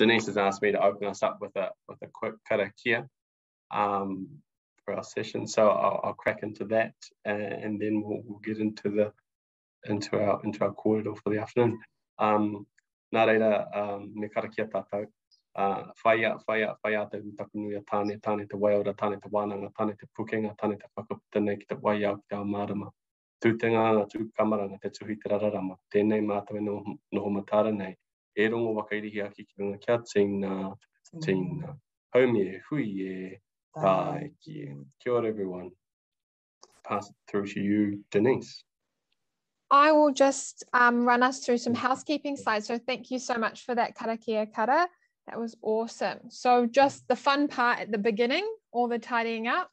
Denise has asked me to open us up with a quick karakia for our session, so I'll crack into that, and then we'll get into our kōrero for the afternoon. Nā reira, me karakia tātou. Whaia te utakunui tāne te waiora, tāne te wānanga, tāne te pukenga, tāne te whakaputa nei ki te waiau ki te ao mārama. Tūtenga, tūkamaranga, te tuhi te rararama. Tēnei mātou e noho matara nei. E rongo wakairihi aki ki runga kia tīna. Haumi e hui e tāe ki e. Kia ora everyone. Pass it through to you, Denise. I will just run us through some housekeeping slides. So thank you so much for that karakia kara. That was awesome. So just the fun part at the beginning, all the tidying up.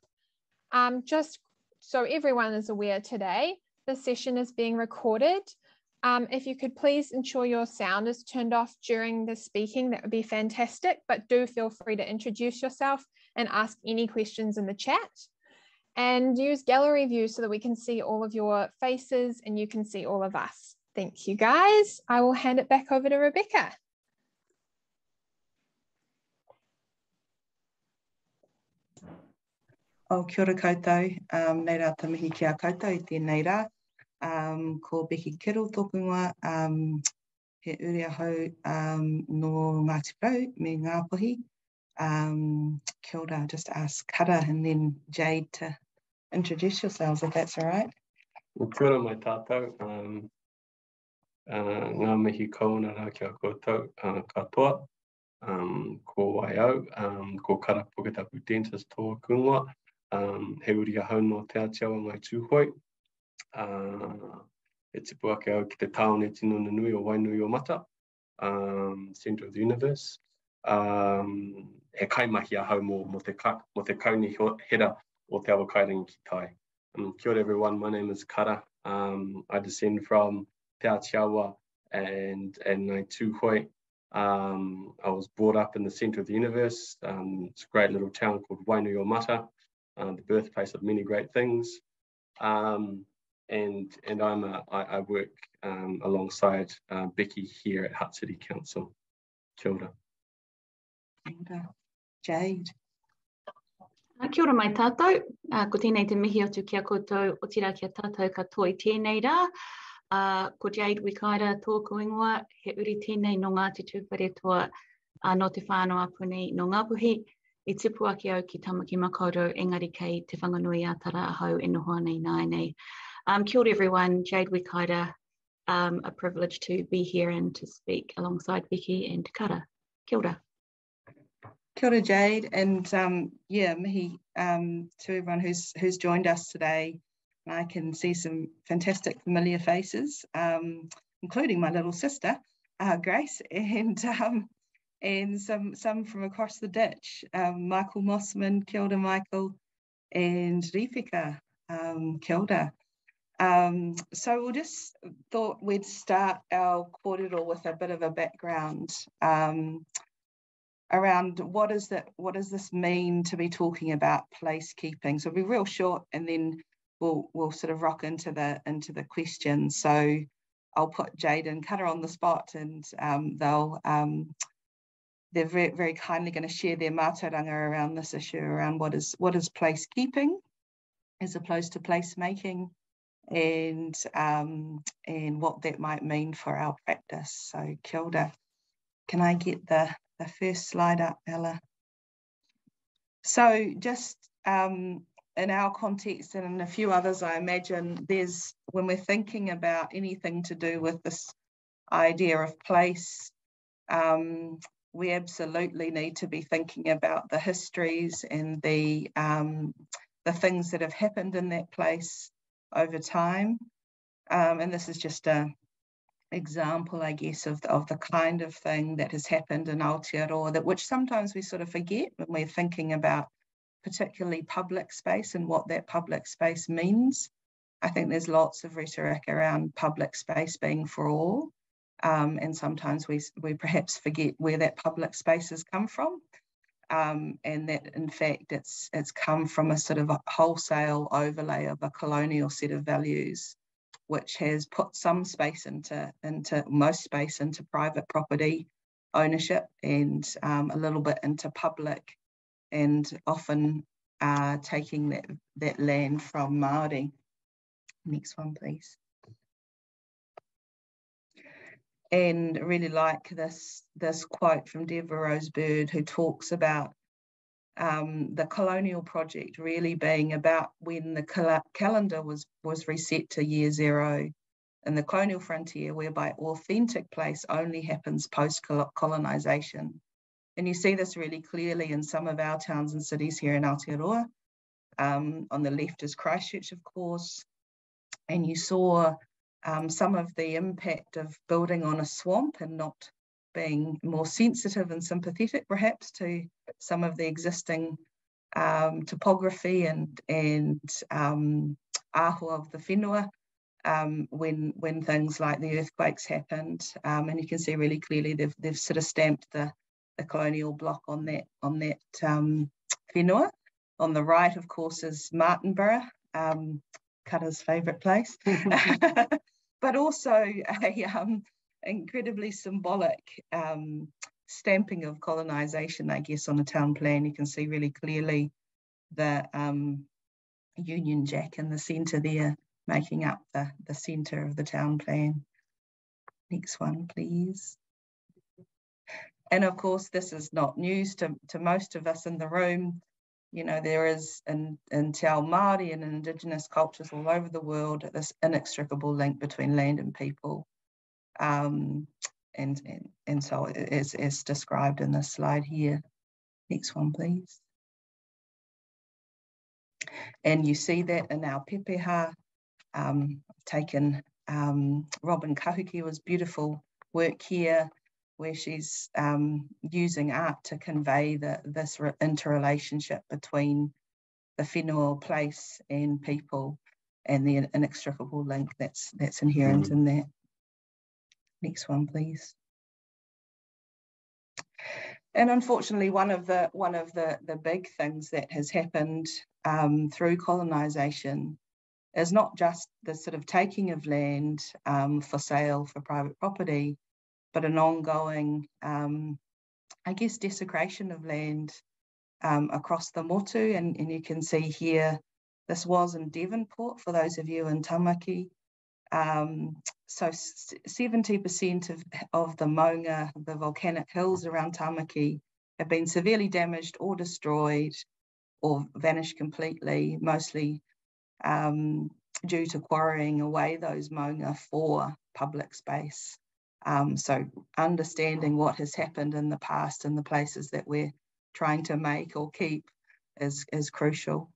Just so everyone is aware today, the session is being recorded. If you could please ensure your sound is turned off during the speaking, that would be fantastic. But do feel free to introduce yourself and ask any questions in the chat. And use gallery view so that we can see all of your faces and you can see all of us. Thank you, guys. I will hand it back over to Rebecca. O kia ora koutou, nei rā tamihi ki a koutou I tēnei rā. Ko Becky Kittle tōku ingoa, he uri ahau no Ngāti Porou me Ngāpuhi. Kia ora, just ask Kara and then Jade to introduce yourselves, if that's all right. Kia ora mai tātou. Ngā mihi kauna rā kia koutou katoa. Ko waiau, ko Kara Puketapu Dentist tōku ingoa. He uri ahau no Te Atiawa ngai tūhoi. E tipu ake au ki te taone tino nui o Wainui o Mata, Centre of the Universe. He kaimahi ahau mo te kauni hera o te awa kairangi ki tai. Kia ora everyone, my name is Kara. I descend from Te Atiawa and Ngai Tūhoi. I was brought up in the centre of the universe. It's a great little town called Wainui o Mata, the birthplace of many great things. And I work alongside Becky here at Hutt City Council. Kia ora. Kia ora. Jade. Kia ora mai tātou. Ko tēnei te mihi atu kia koutou o tira kia tātou katoa I tēnei rā. Ko Jade Wikaira tōku ingoa, he uri tēnei no Ngāti Tūwharetoa no te whānau apuni no Ngāpuhi. I tipu ake au ki Tamaki Makaurau, engari kei te whanganui a tara ahau e noho nei nāi. Kia ora everyone, Jade Wikaira. A privilege to be here and to speak alongside Becky and Kara. Kia ora. Kia ora Jade, and yeah, mihi to everyone who's joined us today. I can see some fantastic familiar faces, including my little sister, Grace, and some from across the ditch. Michael Mossman, kia ora Michael, and Rifika, kia ora. So we'll just thought we'd start our kōrero with a bit of a background around what does this mean to be talking about placekeeping. So we'll be real short, and then we'll sort of rock into the questions. So I'll put Jade and Kara on the spot, and they're very, very kindly going to share their mātauranga around this issue, around what is placekeeping as opposed to placemaking, and what that might mean for our practice. So kia ora. Can I get the first slide up, Ella? So just in our context and in a few others, I imagine when we're thinking about anything to do with this idea of place, we absolutely need to be thinking about the histories and the things that have happened in that place over time. And this is just an example, I guess, of the kind of thing that has happened in Aotearoa, which sometimes we sort of forget when we're thinking about particularly public space and what that public space means. I think there's lots of rhetoric around public space being for all, and sometimes we perhaps forget where that public space has come from, and that in fact it's come from a sort of a wholesale overlay of a colonial set of values, which has put some space into most space into private property, ownership and a little bit into public, and often taking that land from Māori. Next one, please. And I really like this quote from Deborah Rose Bird, who talks about the colonial project really being about when the calendar was reset to year zero in the colonial frontier, whereby authentic place only happens post-colonisation. And you see this really clearly in some of our towns and cities here in Aotearoa. On the left is Christchurch, of course, and you saw some of the impact of building on a swamp and not being more sensitive and sympathetic, perhaps, to some of the existing topography and aho of the whenua when things like the earthquakes happened. And you can see really clearly they've sort of stamped the colonial block on that whenua. On the right, of course, is Martinborough, Kara's favourite place, but also a incredibly symbolic stamping of colonisation, I guess, on a town plan. You can see really clearly the Union Jack in the centre there, making up the centre of the town plan. Next one, please. And of course, this is not news to most of us in the room. You know, there is in Te Ao Māori and Indigenous cultures all over the world this inextricable link between land and people. And so as described in this slide here. Next one, please. And you see that in our pepeha, taken Robin Kahukiwa's beautiful work here, where she's using art to convey this interrelationship between the whenua place and people, and the inextricable link that's inherent in that. Next one, please. And unfortunately, one of the big things that has happened through colonisation is not just the sort of taking of land for sale for private property, but an ongoing, I guess, desecration of land across the motu. And you can see here, this was in Devonport, for those of you in Tamaki. So 70% of the maunga, the volcanic hills around Tamaki, have been severely damaged or destroyed or vanished completely, mostly due to quarrying away those maunga for public space. So understanding what has happened in the past and the places that we're trying to make or keep is crucial.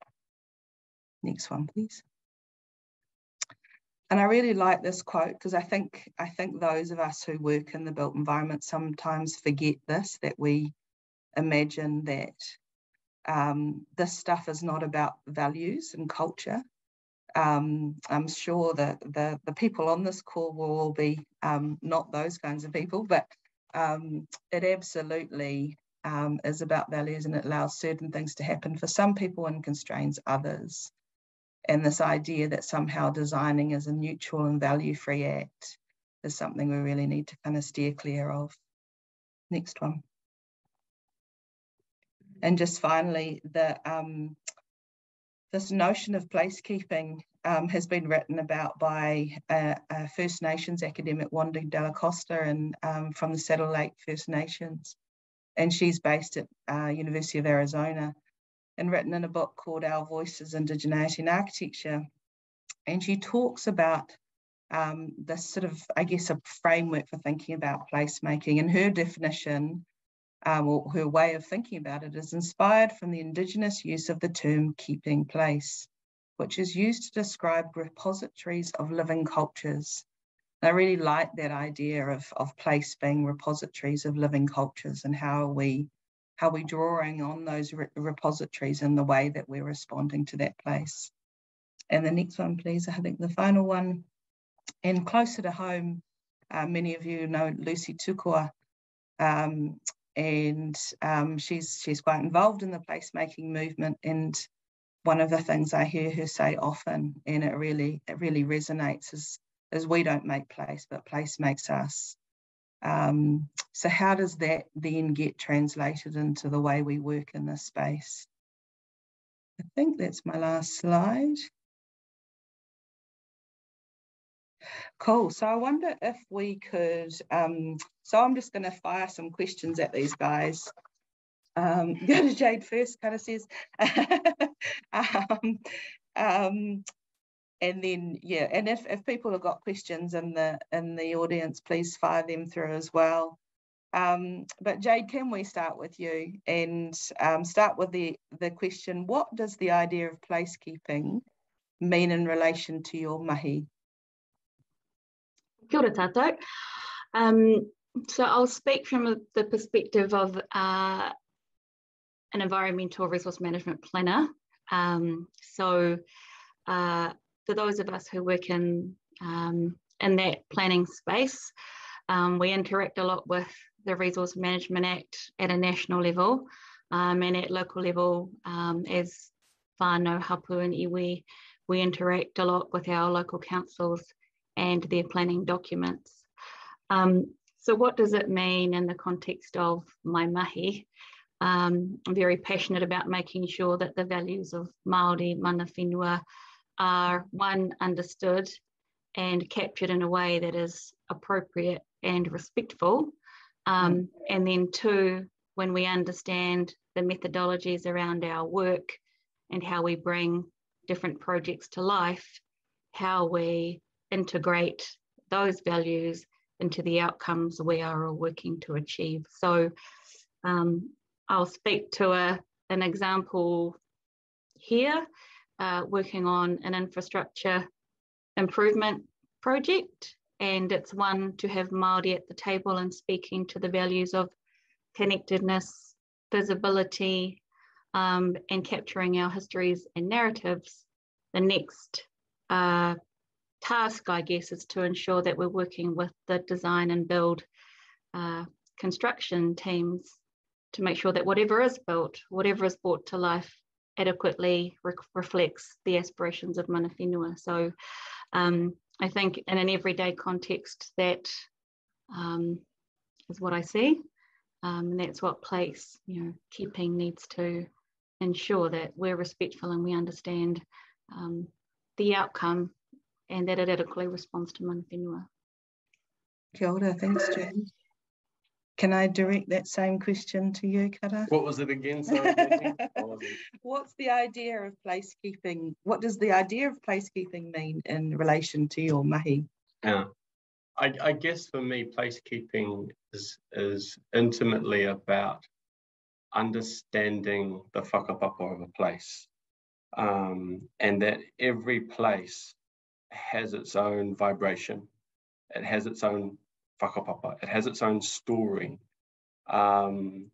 Next one, please. And I really like this quote, because I think those of us who work in the built environment sometimes forget this, that we imagine that this stuff is not about values and culture. I'm sure that the people on this call will all be not those kinds of people, but it absolutely is about values, and it allows certain things to happen for some people and constrains others. And this idea that somehow designing is a neutral and value-free act is something we really need to kind of steer clear of. Next one. And just finally, this notion of placekeeping has been written about by a First Nations academic, Wanda Della Costa, and from the Saddle Lake First Nations. And she's based at University of Arizona, and written in a book called Our Voices, Indigeneity and Architecture. And she talks about this sort of, I guess, a framework for thinking about placemaking. And her definition, or her way of thinking about it, is inspired from the Indigenous use of the term keeping place, which is used to describe repositories of living cultures. And I really like that idea of place being repositories of living cultures, and how are we drawing on those repositories in the way that we're responding to that place. And the next one, please. I think the final one, and closer to home, many of you know Lucy Tukua, and she's quite involved in the placemaking movement. And one of the things I hear her say often, and it really resonates, is we don't make place, but place makes us. So how does that then get translated into the way we work in this space? I think that's my last slide. Cool. So I wonder if we could, so I'm just going to fire some questions at these guys. Go to Jade first, kind of says. And then, yeah, and if people have got questions in the audience, please fire them through as well. But Jade, can we start with you and start with the question, what does the idea of placekeeping mean in relation to your mahi? Kia ora tātou. So I'll speak from the perspective of an environmental resource management planner. For those of us who work in that planning space, we interact a lot with the Resource Management Act at a national level, and at local level, as whānau, hapu and iwi, we interact a lot with our local councils and their planning documents. So what does it mean in the context of my mahi? I'm very passionate about making sure that the values of Māori, mana whenua, are one, understood and captured in a way that is appropriate and respectful. And then two, when we understand the methodologies around our work and how we bring different projects to life, how we integrate those values into the outcomes we are all working to achieve. So I'll speak to an example here, working on an infrastructure improvement project, and it's one to have Māori at the table and speaking to the values of connectedness, visibility, and capturing our histories and narratives. The next task, I guess, is to ensure that we're working with the design and build construction teams to make sure that whatever is built, whatever is brought to life, adequately reflects the aspirations of mana whenua. So I think in an everyday context, that is what I see, and that's what place keeping needs to ensure, that we're respectful and we understand the outcome and that it adequately responds to mana whenua. Kia ora, thanks, Jane. Can I direct that same question to you, Kara? What was it again? Sorry, What's the idea of placekeeping? What does the idea of placekeeping mean in relation to your mahi? Yeah, I guess for me, placekeeping is intimately about understanding the whakapapa of a place, and that every place has its own vibration. It has its own whakapapa. It has its own story, and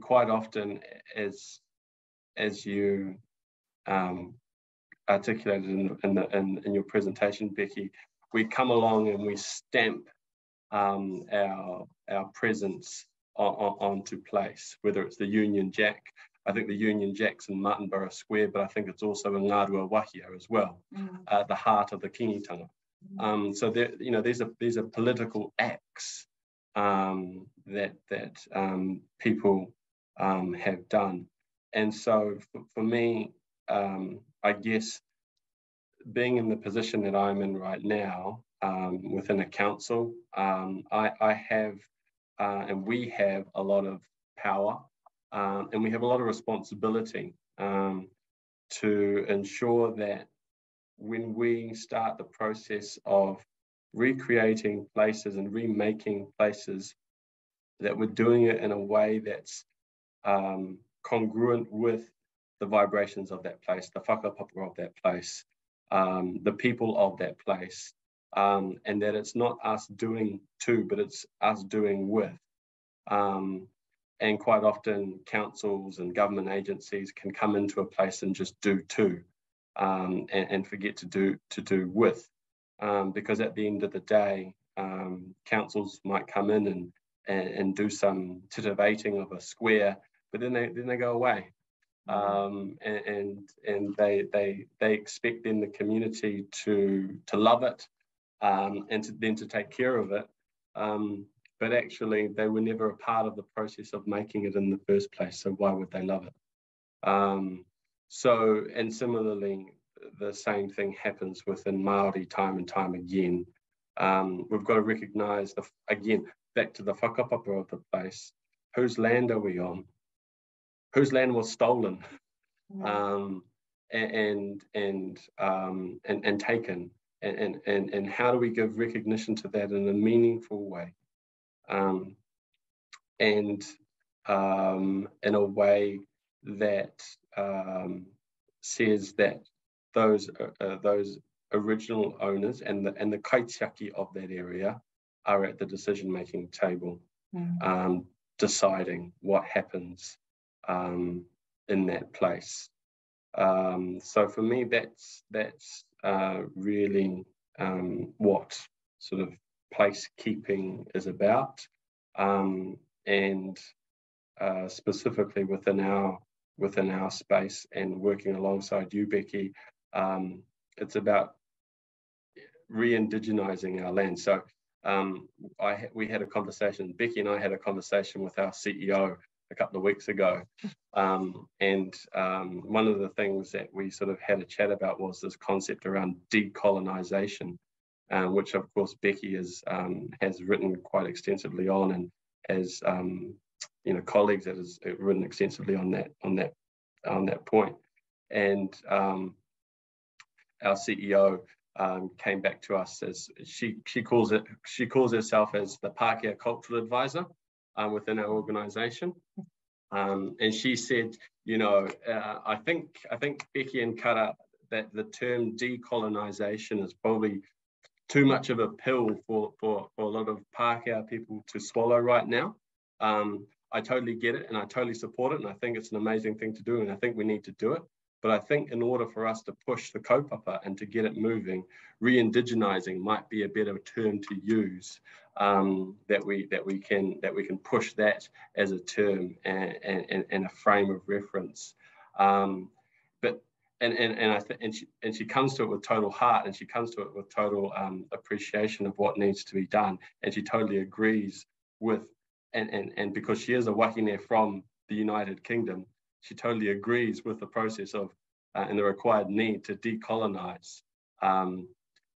quite often, as you articulated in your presentation, Becky, we come along and we stamp our presence onto place, whether it's the Union Jack. I think the Union Jack's in Martinborough Square, but I think it's also in Ngārua Wahia as well, the heart of the Kingitanga. So there, these are political acts that people have done, and so for me, I guess being in the position that I'm in right now within a council, I have and we have a lot of power, and we have a lot of responsibility to ensure that when we start the process of recreating places and remaking places, that we're doing it in a way that's congruent with the vibrations of that place, the whakapapa of that place, the people of that place, and that it's not us doing to, but it's us doing with. And quite often councils and government agencies can come into a place and just do to, and forget to do with, because at the end of the day, councils might come in and do some titivating of a square, but then they go away, and they expect then the community to love it, and then to take care of it, but actually they were never a part of the process of making it in the first place. So why would they love it? And similarly, the same thing happens within Māori time and time again. We've got to recognise, again, back to the whakapapa of the place, whose land are we on? Whose land was stolen and taken? And how do we give recognition to that in a meaningful way? In a way that says that those original owners and the kaitiaki of that area are at the decision-making table, deciding what happens in that place. So for me, that's really what sort of place keeping is about, and specifically within our space and working alongside you, Becky, it's about re-indigenizing our land. So we had a conversation, Becky and I had a conversation with our CEO a couple of weeks ago, and one of the things that we sort of had a chat about was this concept around decolonization, which of course Becky has written quite extensively on, and has colleagues that has written extensively on that point. And our CEO came back to us as she calls herself as the Pākehā Cultural Advisor within our organisation, and she said, I think Becky and Kara, that the term decolonisation is probably too much of a pill for a lot of Pākehā people to swallow right now. I totally get it and I totally support it, and I think it's an amazing thing to do, and I think we need to do it. But I think in order for us to push the kaupapa and to get it moving, re-indigenizing might be a better term to use. That we can push that as a term and a frame of reference. But she comes to it with total heart, and she comes to it with total appreciation of what needs to be done, and she totally agrees with. And because she is a wahine from the United Kingdom, she totally agrees with the process of and the required need to decolonize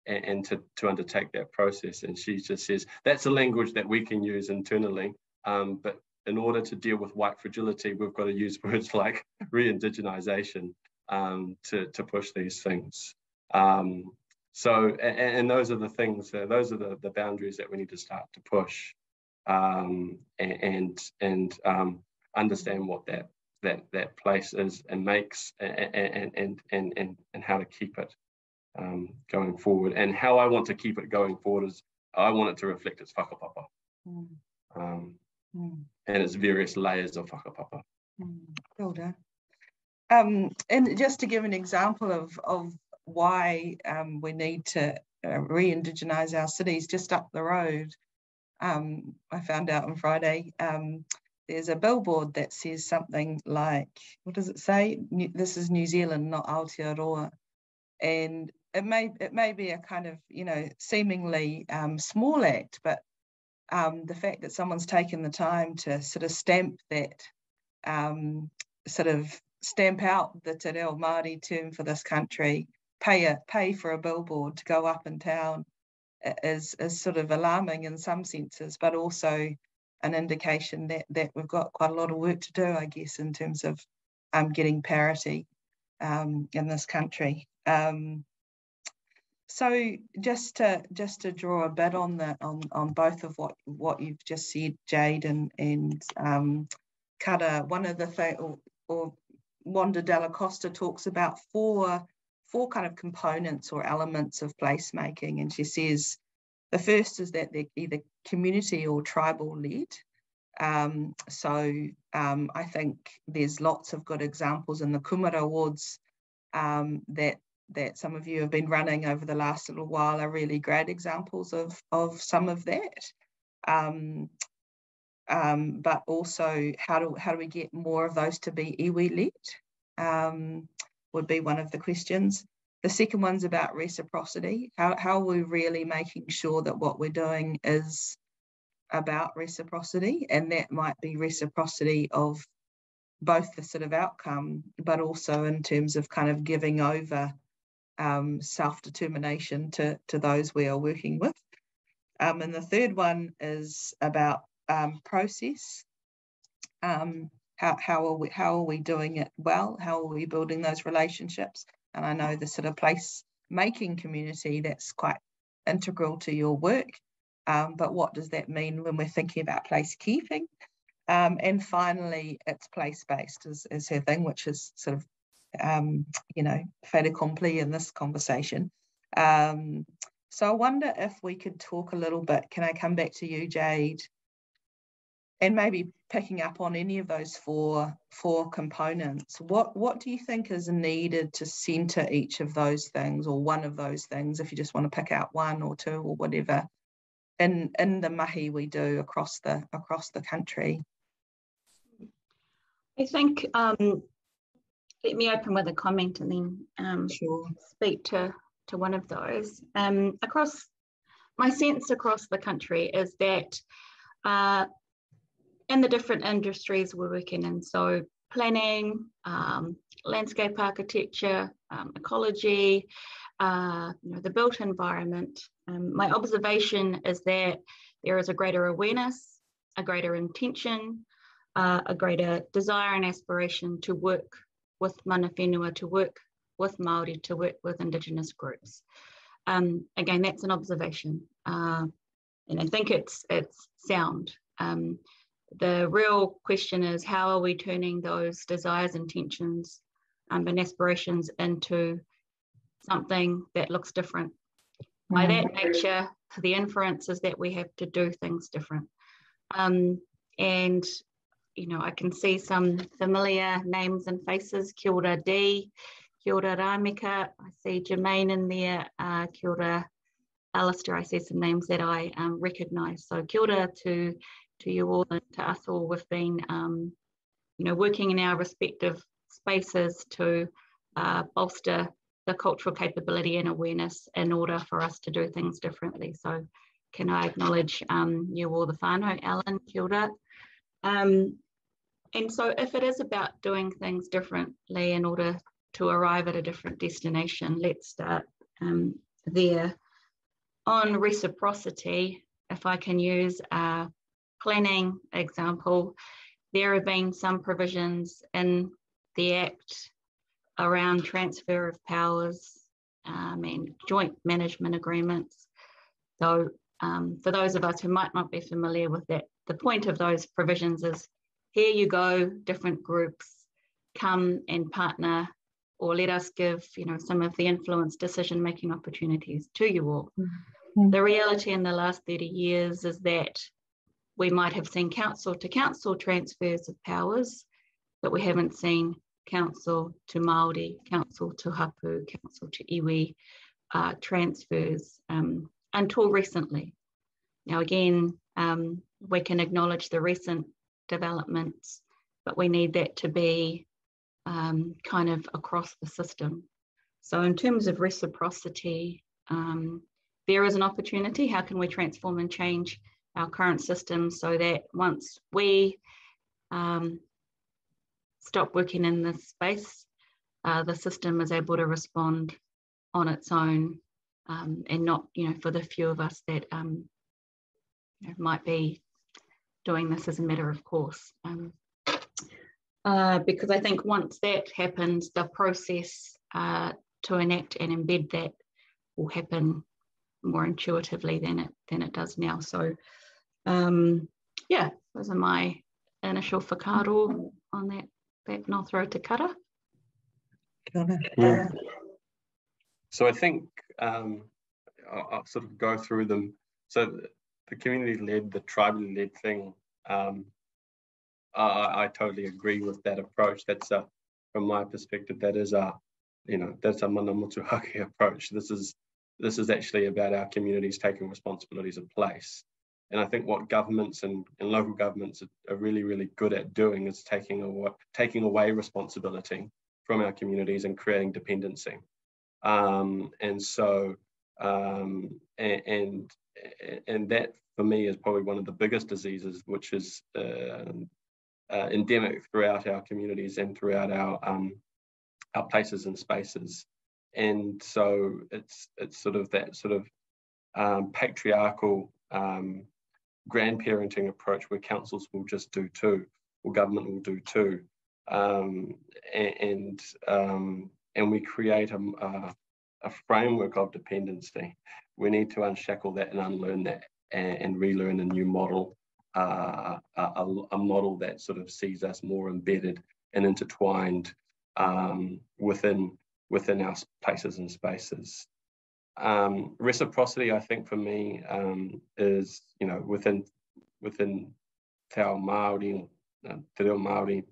and to undertake that process. And she just says, that's a language that we can use internally, but in order to deal with white fragility, we've got to use words like re-indigenization to push these things. So those are the things, those are the boundaries that we need to start to push. And understand what that place is and makes, and how to keep it going forward. And how I want to keep it going forward is I want it to reflect its whakapapa, and its various layers of whakapapa. Well done. And just to give an example of why we need to re-indigenize our cities, just up the road, I found out on Friday, there's a billboard that says something like, what does it say? This is New Zealand, not Aotearoa. And it may be a kind of, seemingly small act, but the fact that someone's taken the time to sort of stamp that, stamp out the te reo Māori term for this country, pay for a billboard to go up in town, is sort of alarming in some senses, but also an indication that we've got quite a lot of work to do, I guess, in terms of getting parity in this country. So just to draw a bit on both of what you've just said, Jade and Kara, one of the things, or Wanda Della Costa talks about four kind of components or elements of placemaking, and she says the first is that they're either community or tribal led. I think there's lots of good examples in the Kumara Awards that some of you have been running over the last little while, are really great examples of some of that. But also how do we get more of those to be iwi led, would be one of the questions. The second one's about reciprocity. How are we really making sure that what we're doing is about reciprocity, and that might be reciprocity of both the sort of outcome, but also in terms of kind of giving over self-determination to those we are working with. And the third one is about process. How are we doing it well? How are we building those relationships? And I know the sort of place-making community, that's quite integral to your work. But what does that mean when we're thinking about placekeeping? And finally, it's place-based is her thing, which is sort of, fait accompli in this conversation. So I wonder if we could talk a little bit. Can I come back to you, Jade? And maybe picking up on any of those four components, what do you think is needed to centre each of those things, or one of those things, if you just want to pick out one or two or whatever, in the mahi we do across the country? I think let me open with a comment and then Sure. speak to one of those. My sense across the country is that in the different industries we're working in, so planning, landscape architecture, ecology, the built environment, my observation is that there is a greater awareness, a greater intention, a greater desire and aspiration to work with mana whenua, to work with Māori, to work with Indigenous groups. Again, that's an observation, and I think it's sound. The real question is, how are we turning those desires, intentions, and aspirations into something that looks different? By that nature, the inference is that we have to do things different. And I can see some familiar names and faces. Kia ora Dee, kia ora Ramika. I see Jermaine in there. Kia ora Alistair. I see some names that I recognise. So kia ora to you all and to us all. We've been, working in our respective spaces to bolster the cultural capability and awareness in order for us to do things differently. So can I acknowledge you all, the whānau, Alan, kia ora. And so if it is about doing things differently in order to arrive at a different destination, let's start there. On reciprocity, if I can use a planning example, there have been some provisions in the Act around transfer of powers and joint management agreements. So for those of us who might not be familiar with that, the point of those provisions is, here you go, different groups, come and partner, or let us give some of the influence decision-making opportunities to you all. Mm-hmm. The reality in the last 30 years is that we might have seen council-to-council transfers of powers, but we haven't seen council to Māori, council to hapu, council to iwi transfers until recently. Now again, we can acknowledge the recent developments, but we need that to be kind of across the system. So in terms of reciprocity, there is an opportunity. How can we transform and change our current system so that once we stop working in this space, the system is able to respond on its own, and not, for the few of us that might be doing this as a matter of course. Because I think once that happens, the process to enact and embed that will happen more intuitively than it does now. So yeah, those are my initial whakaaro on that, and I'll throw it to Kara. Yeah. So I think I'll sort of go through them. So the community-led, the tribally-led thing, I totally agree with that approach. That's from my perspective, that is that's a mana motuhake approach. This is actually about our communities taking responsibilities of place. And I think what governments and local governments are really, really good at doing is taking away responsibility from our communities and creating dependency. And and that for me is probably one of the biggest diseases, which is endemic throughout our communities and throughout our places and spaces. And so it's sort of that sort of patriarchal grandparenting approach where councils will just do too, or government will do too, and we create a framework of dependency. We need to unshackle that and unlearn that, and relearn a new model, a model that sort of sees us more embedded and intertwined within our places and spaces. Reciprocity, I think, for me, is, you know, within Te Ao Māori, Te Reo Māori,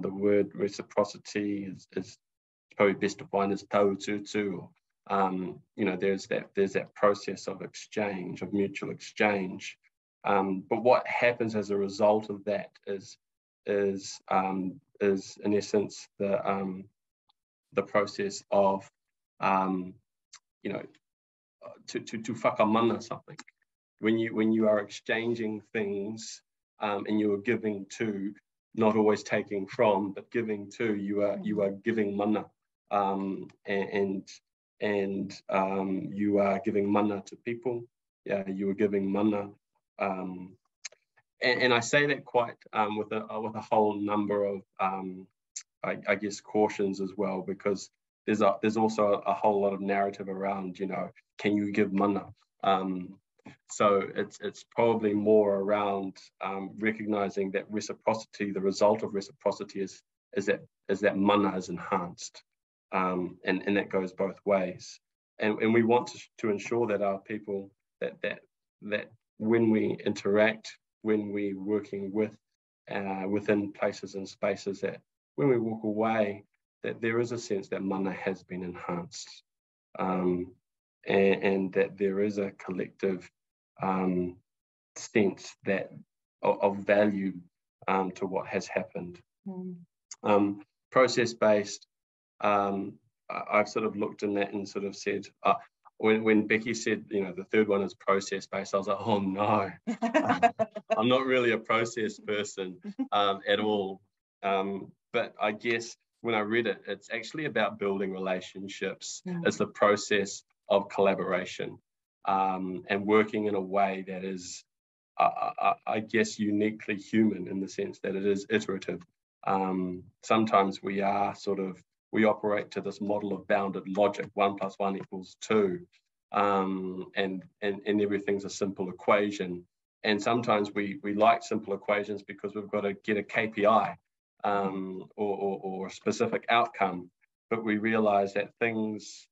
the word reciprocity is probably best defined as taututu. You know, there's that process of exchange, of mutual exchange. But what happens as a result of that is in essence the process of you know, to whakamana something. When you are exchanging things and you are giving to, not always taking from, but giving to, you are giving mana, and you are giving mana to people. Yeah, you are giving mana, and I say that quite with a whole number of I guess cautions as well, because there's also a whole lot of narrative around, you know, can you give mana? So it's probably more around recognizing that reciprocity, the result of reciprocity is that mana is enhanced, and that goes both ways. And we want to ensure that our people, that when we interact, when we're working within places and spaces, that when we walk away, that there is a sense that mana has been enhanced, and that there is a collective sense that of value to what has happened. Process-based, I've sort of looked in that and sort of said, when Becky said, you know, the third one is process-based, I was like, oh no, I'm not really a process person at all. But I guess when I read it, it's actually about building relationships. It's the process of collaboration, and working in a way that is, I guess, uniquely human in the sense that it is iterative. Sometimes we operate to this model of bounded logic, 1 + 1 = 2, and everything's a simple equation. And sometimes we like simple equations because we've got to get a KPI or a specific outcome, but we realize that things,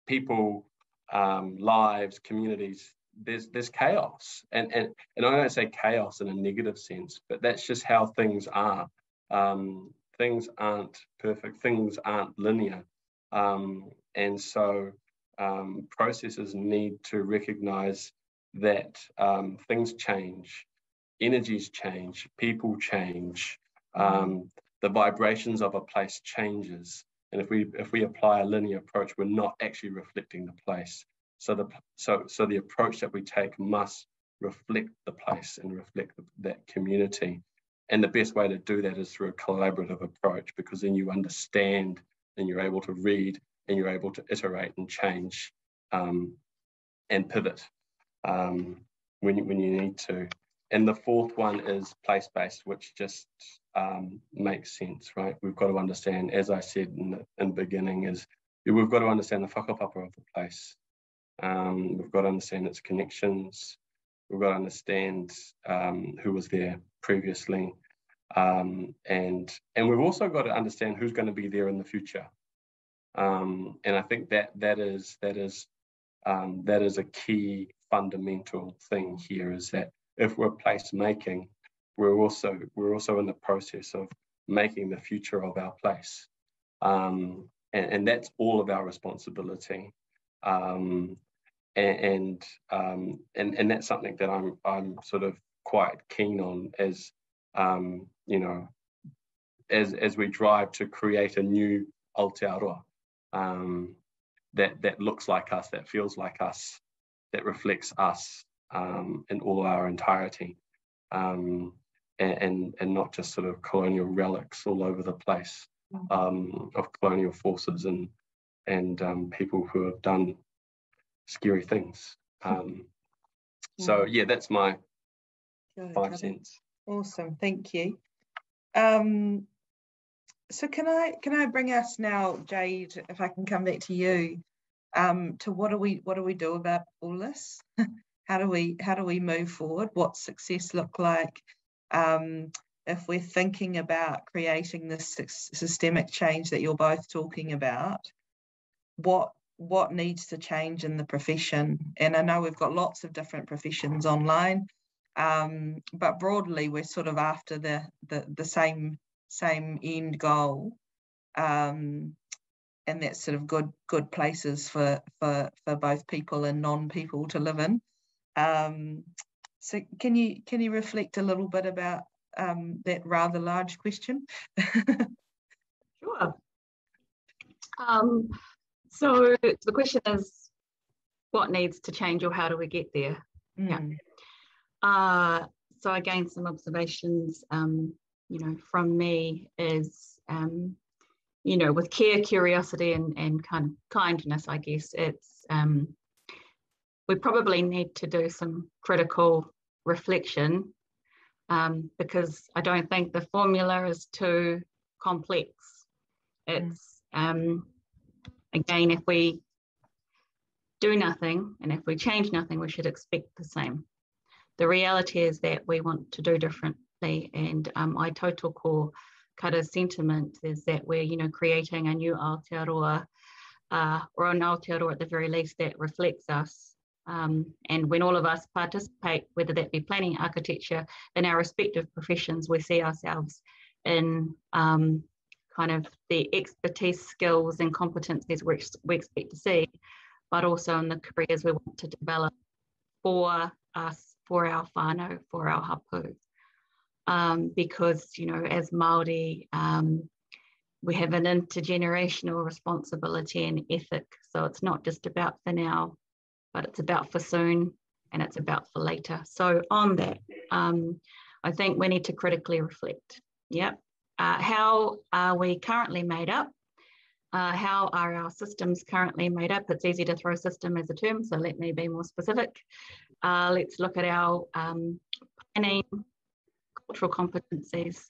people, lives, communities, there's chaos, and I don't say chaos in a negative sense, but that's just how things are. Things aren't perfect, things aren't linear, and so processes need to recognize that things change, energies change, people change, the vibrations of a place changes, and if we apply a linear approach, we're not actually reflecting the place. So the approach that we take must reflect the place and reflect that community. And the best way to do that is through a collaborative approach, because then you understand and you're able to read and you're able to iterate and change and pivot when you need to. And the fourth one is place-based, which just makes sense, right? We've got to understand, as I said in the beginning, is we've got to understand the whakapapa of the place. We've got to understand its connections. We've got to understand who was there previously, and we've also got to understand who's going to be there in the future. And I think that is a key fundamental thing here, is that if we're placemaking, we're also in the process of making the future of our place, and that's all of our responsibility. And that's something that I'm sort of quite keen on, as you know, as we drive to create a new Aotearoa that looks like us, that feels like us, that reflects us in all our entirety, and not just sort of colonial relics all over the place of colonial forces and people who have done scary things. So yeah, that's my 5 cents. Awesome, thank you. So can I bring us now, Jade, if I can come back to you, to what do we do about all this? How do we move forward? What's success look like? If we're thinking about creating this systemic change that you're both talking about, what needs to change in the profession? And I know we've got lots of different professions online, but broadly we're sort of after the same end goal, and that's sort of good places for both people and non-people to live in. So can you reflect a little bit about that rather large question? Sure. So the question is, what needs to change, or how do we get there? Yeah. So again, some observations, from me is, with care, curiosity, and kind of kindness, I guess it's, we probably need to do some critical reflection, because I don't think the formula is too complex. It's, again, if we do nothing and if we change nothing, we should expect the same. The reality is that we want to do differently, and I tautoko Kara's sentiment is that we're, creating a new Aotearoa, or an Aotearoa at the very least that reflects us. And when all of us participate, whether that be planning, architecture, in our respective professions, we see ourselves in kind of the expertise, skills and competencies we expect to see, but also in the careers we want to develop for us, for our whānau, for our hapu. Because, as Māori, we have an intergenerational responsibility and ethic. So it's not just about for now, but it's about for soon, and it's about for later. So on that, I think we need to critically reflect. Yep. How are we currently made up? How are our systems currently made up? It's easy to throw system as a term, so let me be more specific. Let's look at our planning, cultural competencies,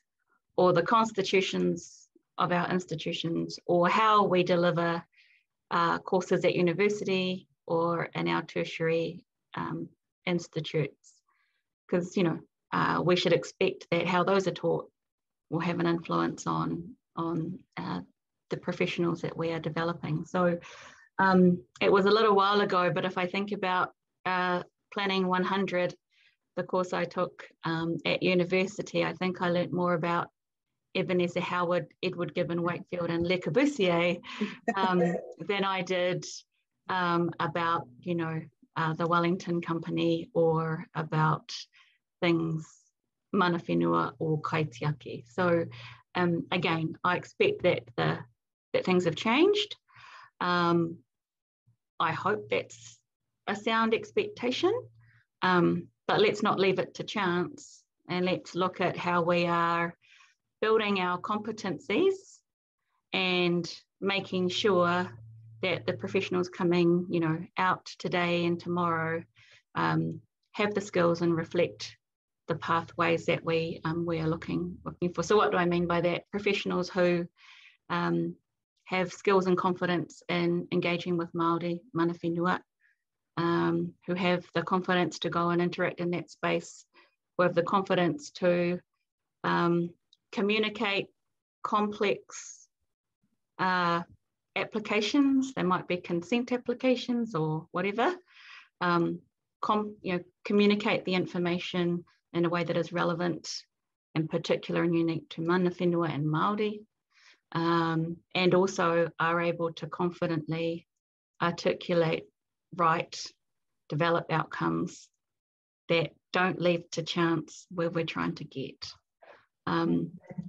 or the constitutions of our institutions, or how we deliver courses at university or in our tertiary institutes. Because, we should expect that how those are taught will have an influence on the professionals that we are developing. So it was a little while ago, but if I think about Planning 100, the course I took at university, I think I learnt more about Ebenezer Howard, Edward Gibbon Wakefield and Le Corbusier than I did about, the Wellington Company, or about things mana whenua or kaitiaki. So again, I expect that that things have changed. I hope that's a sound expectation, but let's not leave it to chance, and let's look at how we are building our competencies and making sure that the professionals coming, out today and tomorrow have the skills and reflect the pathways that we are looking for. So what do I mean by that? Professionals who have skills and confidence in engaging with Māori, mana whenua, who have the confidence to go and interact in that space, who have the confidence to communicate complex applications. They might be consent applications or whatever. Communicate the information in a way that is relevant, in particular and unique to mana whenua and Māori, and also are able to confidently articulate, write, develop outcomes that don't leave to chance where we're trying to get.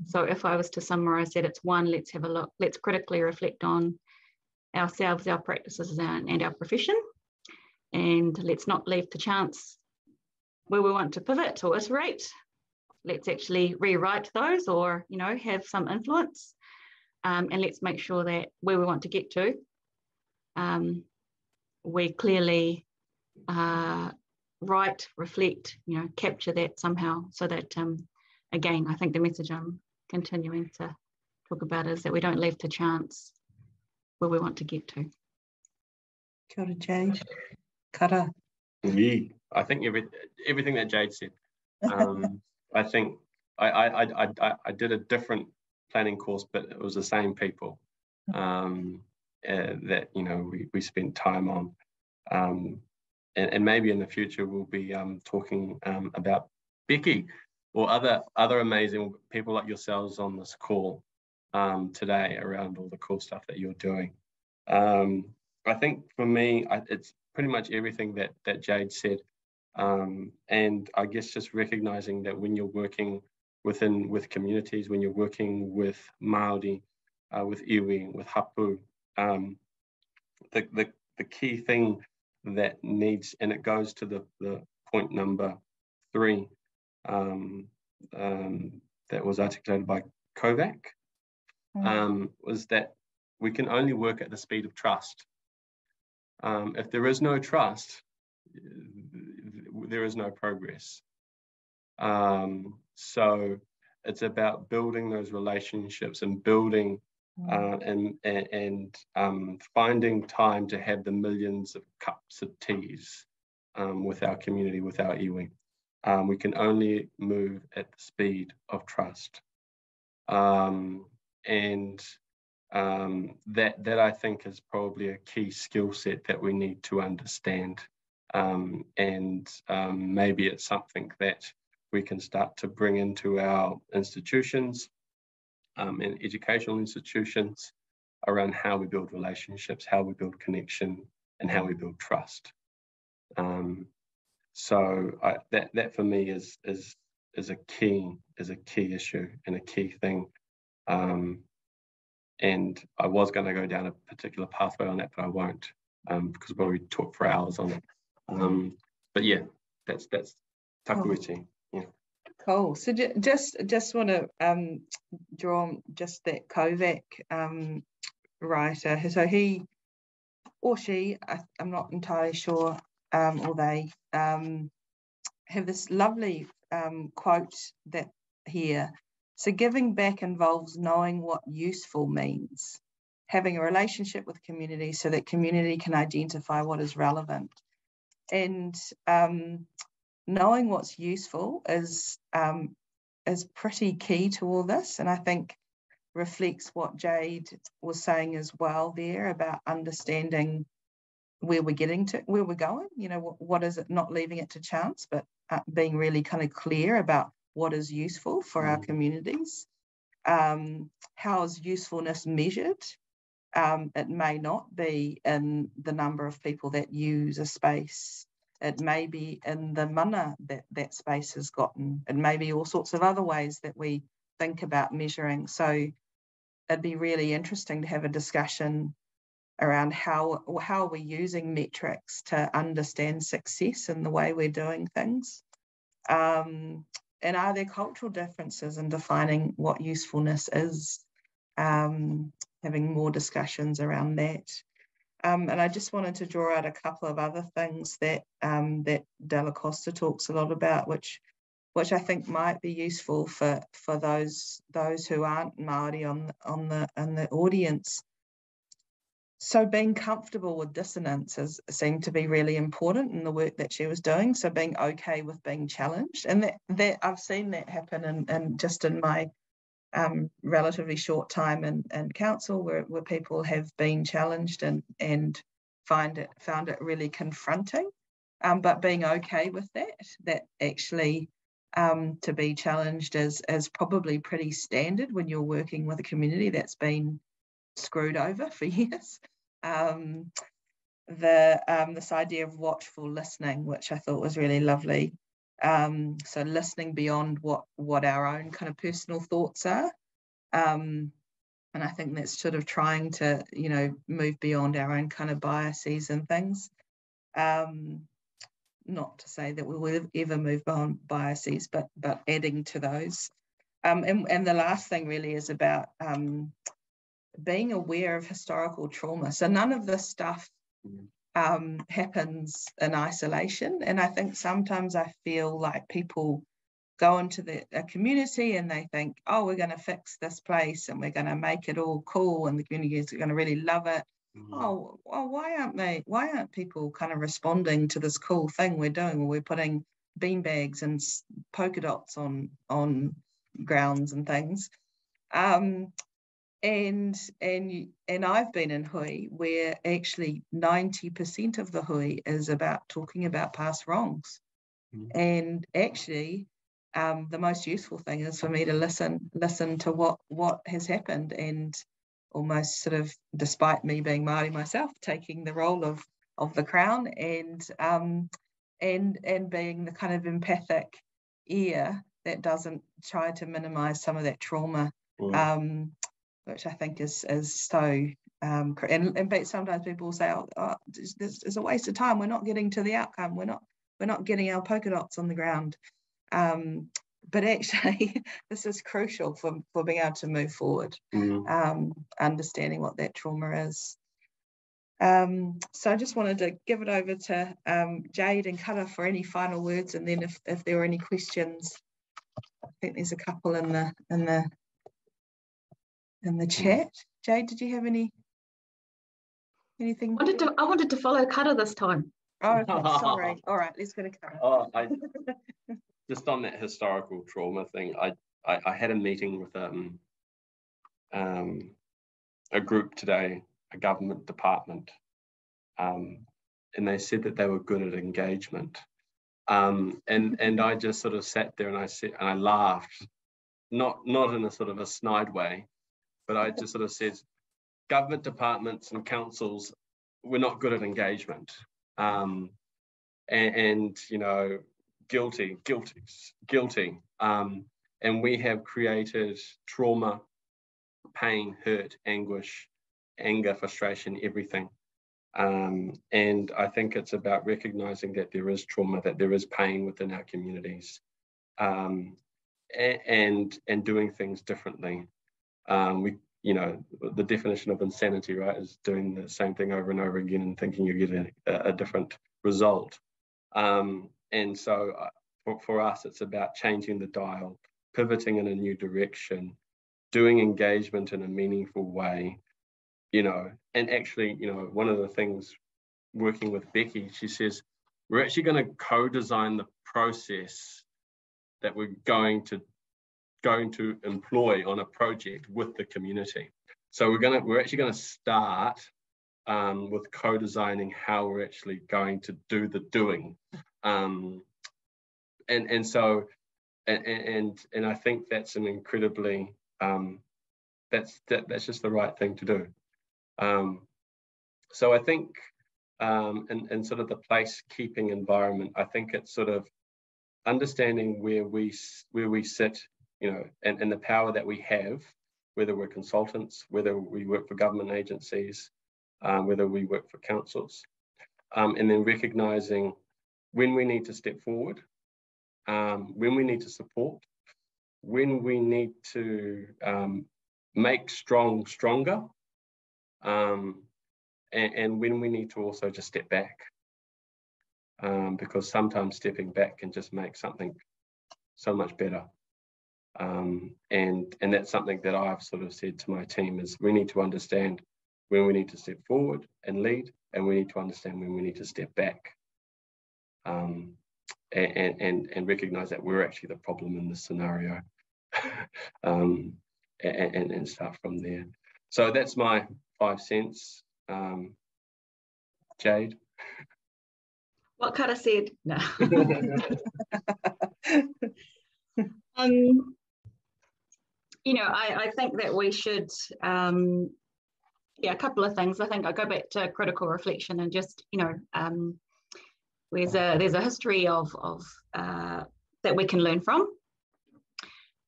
So if I was to summarize that, it's one, let's have a look, let's critically reflect on ourselves, our practices and our profession, and let's not leave to chance where we want to pivot or iterate. Let's actually rewrite those, or, you know, have some influence, and let's make sure that where we want to get to, we clearly write, reflect, you know, capture that somehow, so that, again, I think the message I'm continuing to talk about is that we don't leave to chance where we want to get to. Kia ora, Jade. Kara. Yeah, I think everything that Jade said. I think I did a different planning course, but it was the same people that, you know, we spent time on. And maybe in the future we'll be talking about Becky or other amazing people like yourselves on this call today around all the cool stuff that you're doing. I think for me, it's pretty much everything that Jade said. And I guess just recognizing that when you're working with communities, when you're working with Māori, with iwi, with hapu, the key thing that needs, and it goes to the point number 3 that was articulated by Kovac, was that we can only work at the speed of trust. If there is no trust, there is no progress. So it's about building those relationships and building and finding time to have the millions of cups of teas with our community, with our iwi. We can only move at the speed of trust. That I think is probably a key skill set that we need to understand. Maybe it's something that we can start to bring into our institutions and educational institutions around how we build relationships, how we build connection, and how we build trust. So that for me is a key issue and a key thing. And I was going to go down a particular pathway on that, but I won't, because we'll probably talk for hours on it. But yeah, that's Takuiti. Yeah. Cool. So just want to draw on just that Kovac writer. So he or she, I'm not entirely sure, or they have this lovely quote that here. So giving back involves knowing what useful means, having a relationship with community so that community can identify what is relevant. And knowing what's useful is pretty key to all this, and I think reflects what Jade was saying as well there about understanding where we're getting to, where we're going. You know, what is it, not leaving it to chance, but being really kind of clear about what is useful for our communities. How is usefulness measured? It may not be in the number of people that use a space. It may be in the mana that space has gotten. It may be all sorts of other ways that we think about measuring. So it'd be really interesting to have a discussion around how are we using metrics to understand success in the way we're doing things. And are there cultural differences in defining what usefulness is? Having more discussions around that. And I just wanted to draw out a couple of other things that that Della Costa talks a lot about, which I think might be useful for those who aren't Māori in the audience. So being comfortable with dissonance seemed to be really important in the work that she was doing. So being okay with being challenged, and that I've seen that happen and just in my relatively short time in council where people have been challenged and found it really confronting, but being okay with that actually to be challenged is probably pretty standard when you're working with a community that's been screwed over for years. This idea of watchful listening, which I thought was really lovely. So listening beyond what our own kind of personal thoughts are. And I think that's sort of trying to, move beyond our own kind of biases and things. Not to say that we will ever move beyond biases, but adding to those. And the last thing really is about being aware of historical trauma. So none of this stuff happens in isolation. And I think sometimes I feel like people go into a community and they think, oh, we're going to fix this place and we're going to make it all cool and the community is going to really love it. Oh, well, why aren't people kind of responding to this cool thing we're doing where we're putting beanbags and polka dots on grounds and things? And I've been in hui where actually 90% of the hui is about talking about past wrongs. And actually the most useful thing is for me to listen to what has happened, and almost sort of, despite me being Māori myself, taking the role of the Crown and being the kind of empathic ear that doesn't try to minimise some of that trauma, which I think is so. But sometimes people say, "Oh, it's a waste of time. We're not getting to the outcome. We're not getting our polka dots on the ground." But actually, this is crucial for being able to move forward, understanding what that trauma is. So I just wanted to give it over to Jade and Kara for any final words, and then if there were any questions, I think there's a couple in the chat. Jade, did you have anything? I wanted to follow Kara this time. Oh, okay, sorry. All right, let's go to Kara. Just on that historical trauma thing, I had a meeting with a group today, a government department, and they said that they were good at engagement. And I just sort of sat there and I laughed, not in a sort of a snide way, but I just sort of said, government departments and councils, we're not good at engagement. And you know, guilty. And we have created trauma, pain, hurt, anguish, anger, frustration, everything. And I think it's about recognizing that there is trauma, that there is pain within our communities, and doing things differently. You know, the definition of insanity, right, is doing the same thing over and over again and thinking you're getting a different result. And so for us, it's about changing the dial, pivoting in a new direction, doing engagement in a meaningful way, you know. And actually, you know, one of the things working with Becky, she says, we're actually going to co-design the process that we're going to employ on a project with the community. So we're actually going to start with co-designing how we're actually going to do the doing. And so I think that's an incredibly that's just the right thing to do. So I think in sort of the place keeping environment, I think it's sort of understanding where we sit, you know, and the power that we have, whether we're consultants, whether we work for government agencies, whether we work for councils, and then recognizing when we need to step forward, when we need to support, when we need to make strong stronger, and when we need to also just step back, because sometimes stepping back can just make something so much better. And that's something that I've sort of said to my team is we need to understand when we need to step forward and lead, and we need to understand when we need to step back, and recognize that we're actually the problem in this scenario, and start from there. So that's my 5 cents. Jade? What Kara said? No. You know, I think that we should, a couple of things. I think I go back to critical reflection and just, you know, there's a history of that we can learn from,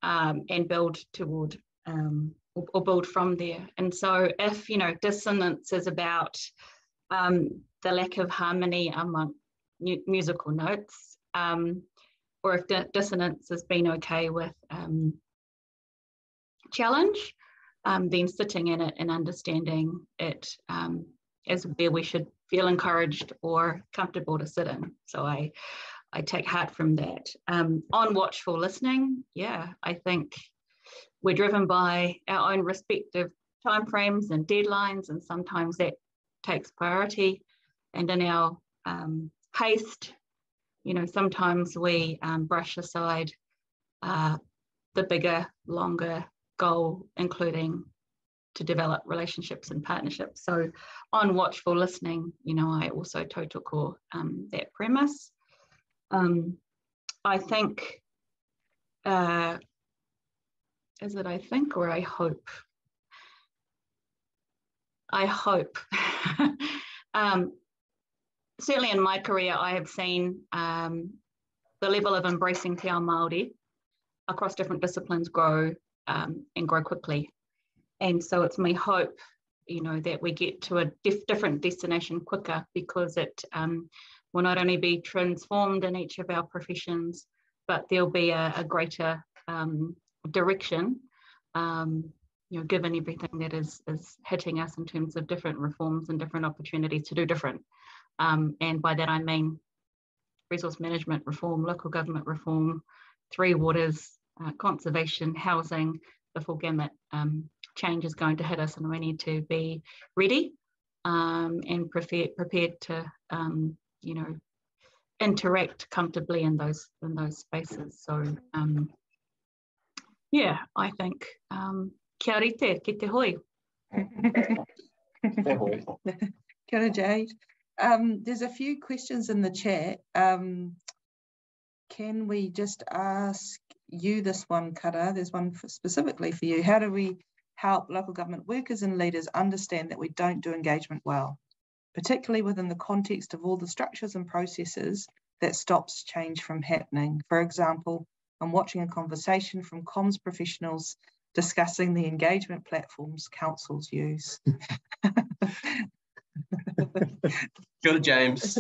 and build toward, or build from there. And so if, you know, dissonance is about the lack of harmony among musical notes, or if dissonance has been okay with challenge, then sitting in it and understanding it as where we should feel encouraged or comfortable to sit in. So I take heart from that. On watchful listening, yeah, I think we're driven by our own respective timeframes and deadlines, and sometimes that takes priority. And in our haste, you know, sometimes we brush aside the bigger, longer goal, including to develop relationships and partnerships. So on watchful listening, you know, I also tautoko that premise. I think, is it I think or I hope? I hope. Certainly in my career, I have seen the level of embracing te ao Māori across different disciplines grow and grow quickly. And so it's my hope, you know, that we get to a different destination quicker, because it will not only be transformed in each of our professions, but there'll be a greater direction, you know, given everything that is hitting us in terms of different reforms and different opportunities to do different. And by that I mean resource management reform, local government reform, Three Waters, conservation, housing, the full gamut. Change is going to hit us, and we need to be ready and prepared to, you know, interact comfortably in those spaces. So yeah, I think kia rite, ki te hoi. Kia ora, Jade. There's a few questions in the chat. Can we just ask you this one, Kara? There's one specifically for you. How do we help local government workers and leaders understand that we don't do engagement well, particularly within the context of all the structures and processes that stops change from happening? For example, I'm watching a conversation from comms professionals discussing the engagement platforms councils use. Go to James.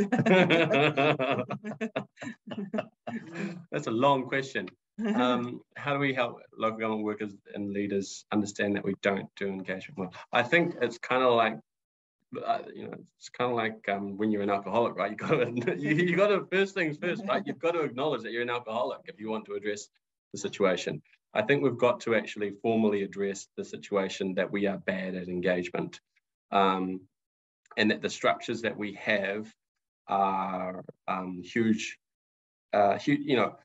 That's a long question. How do we help local government workers and leaders understand that we don't do engagement well? I think it's kind of like, you know, it's kind of like when you're an alcoholic, right? You got to first things first, right? You've got to acknowledge that you're an alcoholic if you want to address the situation. I think we've got to actually formally address the situation that we are bad at engagement, and that the structures that we have are huge. You know,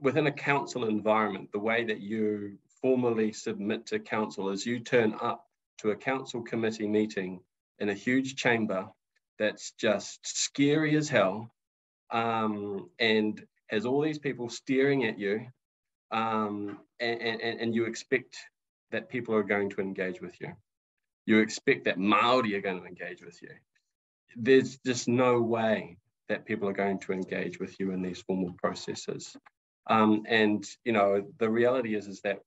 within a council environment, the way that you formally submit to council is you turn up to a council committee meeting in a huge chamber that's just scary as hell, and has all these people staring at you, and you expect that people are going to engage with you. You expect that Māori are going to engage with you. There's just no way that people are going to engage with you in these formal processes. And you know, the reality is that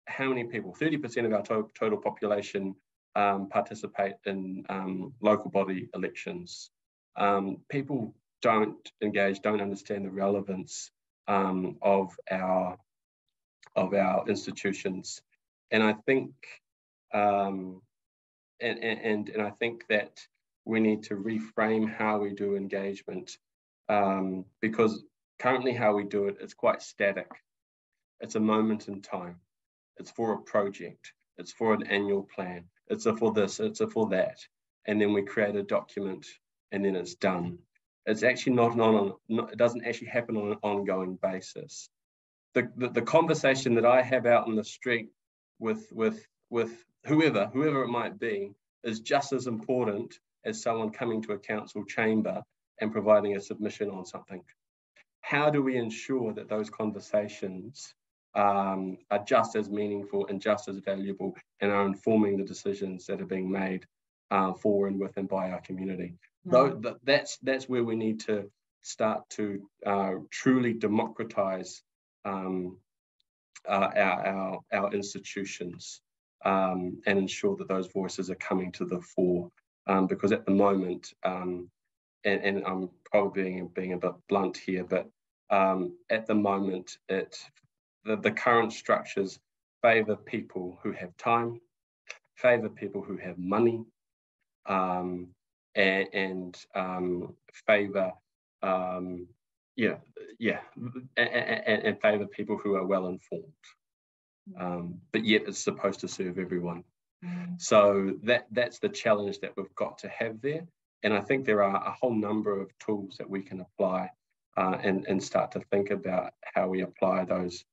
how many people, 30% of our total population participate in local body elections. People don't engage, don't understand the relevance of our institutions. And I think and I think that we need to reframe how we do engagement, because currently how we do it is quite static. It's a moment in time. It's for a project. It's for an annual plan. It's for this, it's for that. And then we create a document and then it's done. It's actually it doesn't actually happen on an ongoing basis. The conversation that I have out in the street with whoever it might be is just as important as someone coming to a council chamber and providing a submission on something. How do we ensure that those conversations are just as meaningful and just as valuable and are informing the decisions that are being made for and with and by our community? That's where we need to start to truly democratize our institutions and ensure that those voices are coming to the fore. because at the moment, and I'm probably being a bit blunt here, but at the moment, the current structures favour people who have time, favour people who have money, and favour and favour people who are well informed. But yet it's supposed to serve everyone. So that's the challenge that we've got to have there. And I think there are a whole number of tools that we can apply and start to think about how we apply those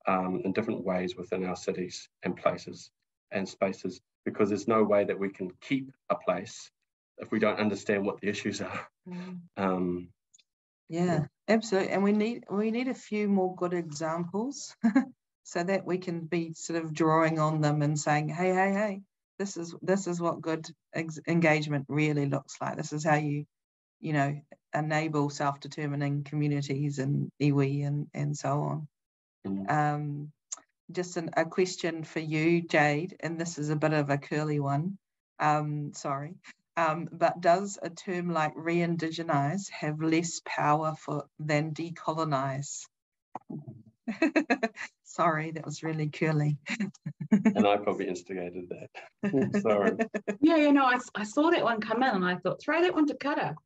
in different ways within our cities and places and spaces, because there's no way that we can keep a place if we don't understand what the issues are. Yeah, absolutely. And we need a few more good examples so that we can be sort of drawing on them and saying, hey, this is what good engagement really looks like. This is how you enable self-determining communities and iwi and so on. Just a question for you, Jade, and this is a bit of a curly one. Sorry. But does a term like re-indigenize have less power than decolonize? Sorry, that was really curly. And I probably instigated that. Sorry. Yeah, no, I saw that one come in and I thought, throw that one to Kara.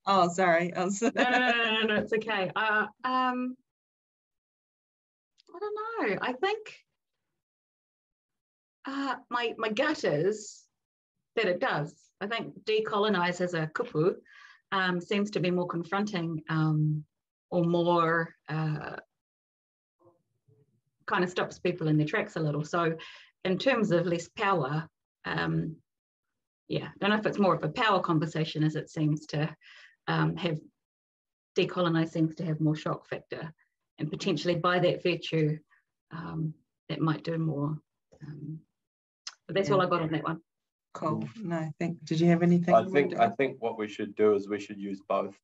Oh, sorry. No, it's okay. I don't know. I think my gut is that it does. I think decolonize as a kupu seems to be more confronting or more kind of stops people in their tracks a little. So in terms of less power, don't know if it's more of a power conversation as it seems to have, decolonize seems to have more shock factor, and potentially by that virtue, that might do more. But that's all I got on that one. Cool. No, did you have anything? I think what we should do is we should use both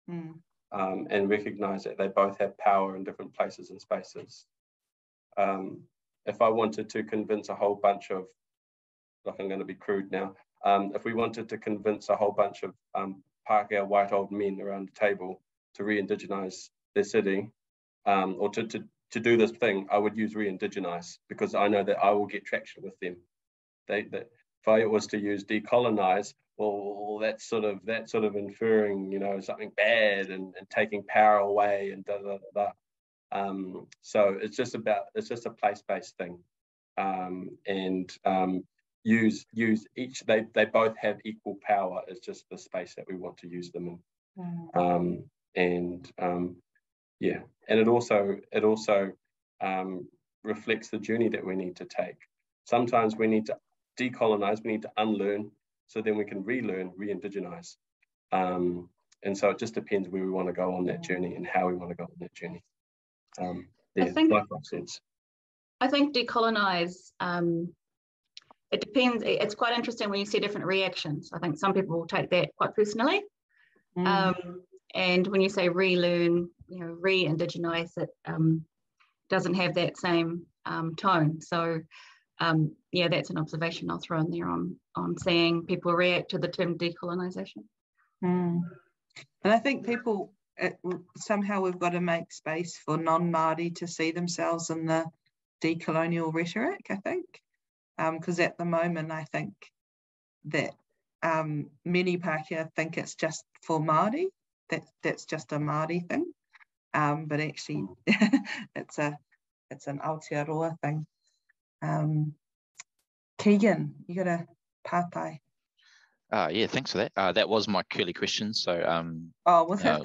and recognise that they both have power in different places and spaces. If I wanted to convince a whole bunch of, look, I'm going to be crude now, if we wanted to convince a whole bunch of Pākehā white old men around the table to re-indigenize their city, or to do this thing, I would use re-indigenize, because I know that I will get traction with them. If I was to use decolonize, well, that's sort of inferring, something bad and taking power away and so it's just a place-based thing, and use each. They both have equal power. It's just the space that we want to use them in, and it also reflects the journey that we need to take. Sometimes we need to decolonize, we need to unlearn, so then we can relearn, re-indigenize. And so it just depends where we want to go on that journey and how we want to go on that journey. I think decolonize, it depends. It's quite interesting when you see different reactions. I think some people will take that quite personally. And when you say relearn, re-indigenize, it doesn't have that same tone. So that's an observation I'll throw in there on seeing people react to the term decolonization. And I think somehow we've got to make space for non-Māori to see themselves in the decolonial rhetoric, I think. Because at the moment, I think that many Pākehā think it's just for Māori, that's just a Māori thing. But actually, it's an Aotearoa thing. Keegan, you got a pātai? Thanks for that. That was my curly question. So, was it?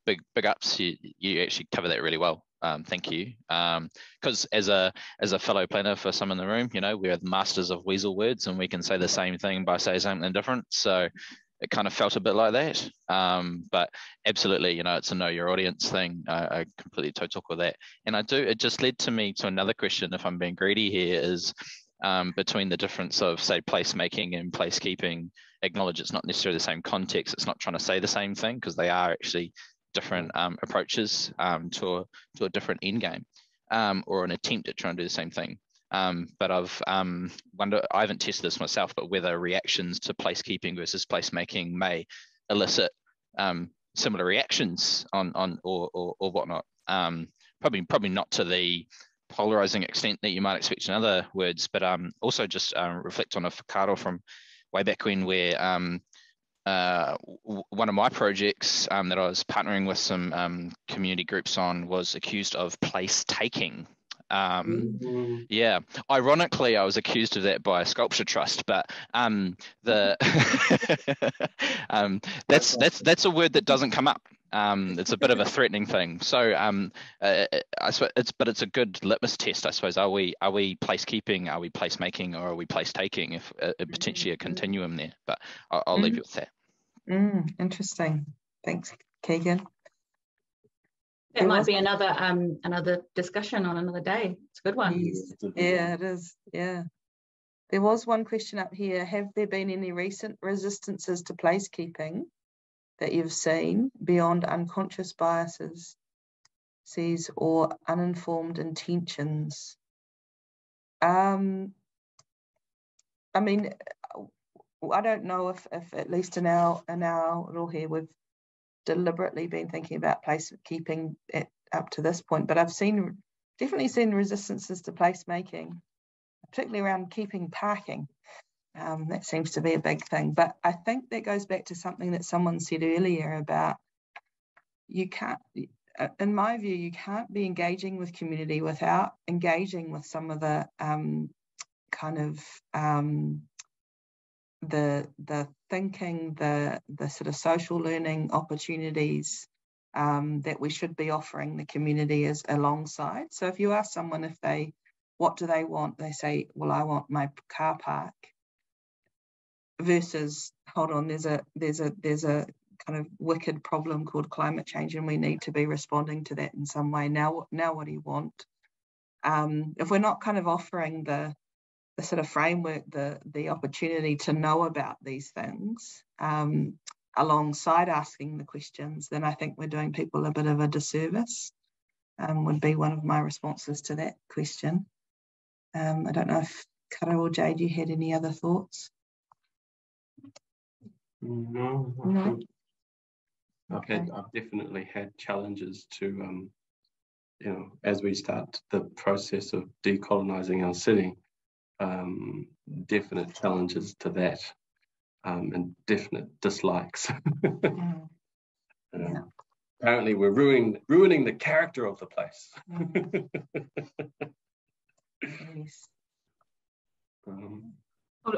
big ups. You actually covered that really well. Thank you. Because as a fellow planner for some in the room, we are the masters of weasel words, and we can say the same thing by saying something different. So it kind of felt a bit like that. But absolutely, it's a know your audience thing. I completely talk with that. And it just led me to another question, if I'm being greedy here, is between the difference of, say, placemaking and placekeeping. Acknowledge it's not necessarily the same context. It's not trying to say the same thing, because they are actually different approaches to a different end game, or an attempt at trying to do the same thing. But I've wonder, I haven't tested this myself, but whether reactions to placekeeping versus placemaking may elicit similar reactions on or whatnot. Probably not to the polarizing extent that you might expect in other words, but also just reflect on a whakaaro from way back when, where one of my projects that I was partnering with some community groups on was accused of place taking. Yeah, ironically, I was accused of that by a sculpture trust, but that's a word that doesn't come up. It's a bit of a threatening thing. So I suppose it's a good litmus test, I suppose. Are we placekeeping? Are we placemaking? Or are we place taking? If potentially a continuum there, but I'll leave you with that. Interesting. Thanks, Keegan. That might be another discussion on another day. It's a good one. Yes. Yeah, it is. Yeah. There was one question up here. Have there been any recent resistances to placekeeping that you've seen beyond unconscious biases, or uninformed intentions? I mean, I don't know if at least in our rohe we've deliberately been thinking about placekeeping up to this point, but I've definitely seen resistances to placemaking, particularly around keeping parking. That seems to be a big thing, but I think that goes back to something that someone said earlier about in my view, you can't be engaging with community without engaging with some of the the thinking, the sort of social learning opportunities that we should be offering the community as alongside. So if you ask someone what do they want, they say, well, I want my car park, versus, hold on, there's a kind of wicked problem called climate change, and we need to be responding to that in some way. Now what do you want? If we're not kind of offering the sort of framework, the opportunity to know about these things alongside asking the questions, then I think we're doing people a bit of a disservice, would be one of my responses to that question. I don't know if Kara or Jade, you had any other thoughts? No. I've definitely had challenges to, as we start the process of decolonizing our city, definite challenges to that, and definite dislikes. Apparently we're ruining the character of the place. Yes.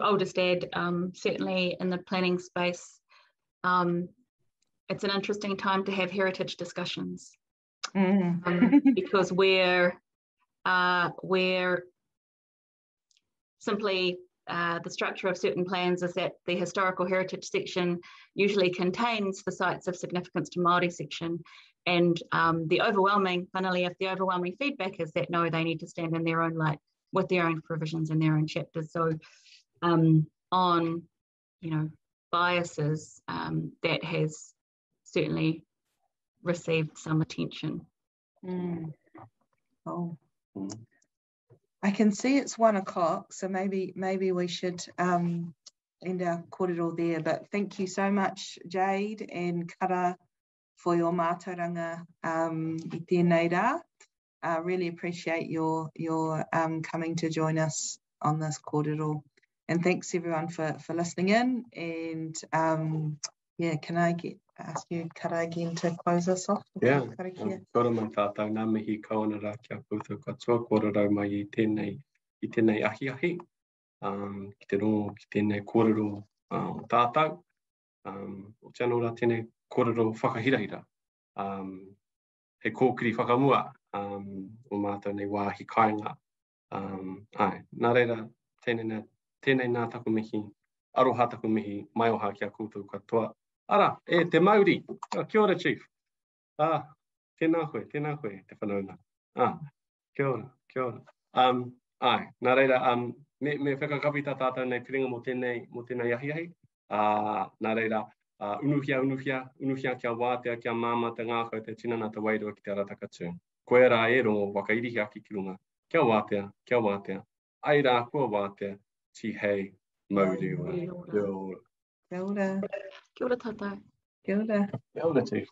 I'll just add, certainly in the planning space, it's an interesting time to have heritage discussions, because we're simply the structure of certain plans is that the historical heritage section usually contains the sites of significance to Māori section, and the overwhelming feedback is that no, they need to stand in their own light with their own provisions and their own chapters. So on biases, that has certainly received some attention. Oh. I can see it's 1 o'clock, so maybe we should end our kōrero there. But thank you so much, Jade and Kara, for your mātauranga I tēnei rā. I really appreciate your coming to join us on this kōrero. And thanks everyone for listening in. And can I ask you, Kara, again to close us off? Yeah. Kora mai tātou, ngā mihi kawana rā kia koutou katoa, kōrero mai I tēnei ahi. Ki te rongo ki tēnei kōrero o tātou. O te anō rā tēnei kōrero whakahirahira. He kōkiri whakamua o mātou nei wāhi kāinga. Nā reira, tēnei nā taku mihi, aroha taku mihi, mai oha kia koutou katoa. Ara, te Māori. Kia ora, Chief. Tēnā koe, te whanaunga. Kia ora. Nā reira, me whakakawita tātou nei whiringa mo tēnei ahi. Nā reira, unuhia kia wātea, kia māmata ngākau te tinana te wairua ki te arataka tū. Koe rā rongo wakairihi aki ki runga. Kia wātea. ai rā kua wā te tihei mauri ora. Kia ora. Kia ora tātou. Kia ora. Kia ora tū.